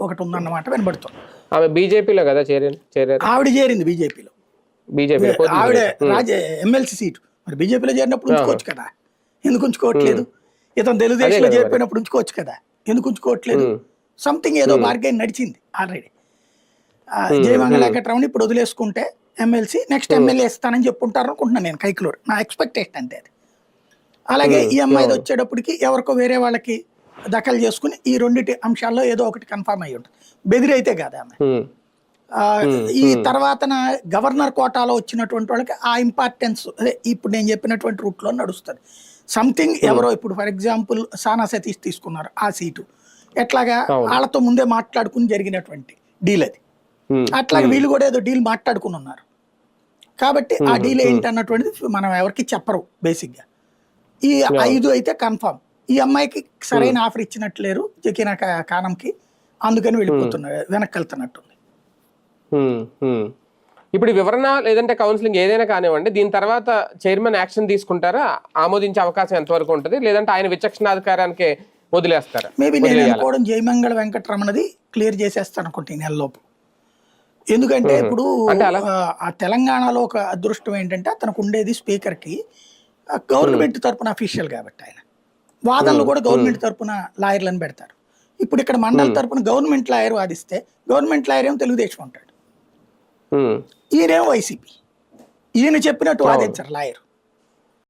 ఒకటి ఉందన్నమాట వినబడుతుంది. ఆమె బీజేపీలో కదా చేరారు. ఆవిడ చేరింది బీజేపీలో. ఆవిడ ఎమ్మెల్సీ సీటు మరి బీజేపీలో చేరినప్పుడు ఉంచుకోవచ్చు కదా, ఎందుకు ఉంచుకోవట్లేదు? ఇతను తెలుగుదేశంలో చేరిపోయినప్పుడు ఉంచుకోవచ్చు కదా, ఎందుకు ఉంచుకోవట్లేదు? సంథింగ్ ఏదో బార్గెన్ నడిచింది ఆల్రెడీ. జయమంగళ వెంకటరమణ ఇప్పుడు వదిలేసుకుంటే ఎమ్మెల్సీ నెక్స్ట్ ఎమ్మెల్యే ఇస్తానని చెప్పుంటారు అనుకుంటున్నాను నేను, కైకులూరు నా ఎక్స్పెక్టేషన్ అంతే అది. అలాగే ఈ అమ్మాయిది వచ్చేటప్పటికి ఎవరికో వేరే వాళ్ళకి దఖలు చేసుకుని ఈ రెండింటి అంశాల్లో ఏదో ఒకటి కన్ఫర్మ్ అయ్యి ఉంటుంది. బెదిరైతే కాదు ఆమె. ఈ తర్వాత గవర్నర్ కోటాలో వచ్చినటువంటి వాళ్ళకి ఆ ఇంపార్టెన్స్ అదే ఇప్పుడు నేను చెప్పినటువంటి రూట్లో నడుస్తుంది. సంథింగ్ ఎవరో ఇప్పుడు ఫర్ ఎగ్జాంపుల్ సానా సతీష్ తీసుకున్నారు ఆ సీటు, ఎట్లాగా వాళ్ళతో ముందే మాట్లాడుకుని జరిగినటువంటి డీల్ అది. అట్లాగే వీళ్ళు కూడా ఏదో డీల్ మాట్లాడుకుని ఉన్నారు కాబట్టి ఆ డీల్ ఏంటన్నటువంటిది మనం ఎవరికి చెప్పరు బేసిక్గా. ఈ 5 అయితే కన్ఫర్మ్. ఈ అమ్మాయికి సరైన ఆఫర్ ఇచ్చినట్లేరు జకీనా ఖానంకి, అందుకని వెళ్ళిపోతున్నారు, వెనక్కి వెళ్తున్నట్టుంది. ఇప్పుడు వివరణ లేదంటే కౌన్సిలింగ్ ఏదైనా కానివ్వండి, దీని తర్వాత చైర్మన్ యాక్షన్ తీసుకుంటారా? ఆమోదించే అవకాశం ఎంతవరకు ఉంటుంది? లేదంటే ఆయన విచక్షణాధికారానికి వదిలేస్తారా? మేబీ నేను అనుకోవడం జయమంగళ వెంకటరమణది క్లియర్ చేసేస్తాను అనుకుంటే ఈ నెలలోపు. ఎందుకంటే ఇప్పుడు ఆ తెలంగాణలో ఒక అదృష్టం ఏంటంటే అతనికి ఉండేది స్పీకర్కి గవర్నమెంట్ తరపున అఫీషియల్ కాబట్టి ఆయన వాదనలు కూడా గవర్నమెంట్ తరపున లాయర్లను పెడతారు. ఇప్పుడు ఇక్కడ మండల తరపున గవర్నమెంట్ లాయర్ వాదిస్తే గవర్నమెంట్ లాయర్ ఏమో తెలుగుదేశం ఉంటాడు, ఈయనేమో వైసీపీ. ఈయన చెప్పినట్టు వాదించారు లాయర్.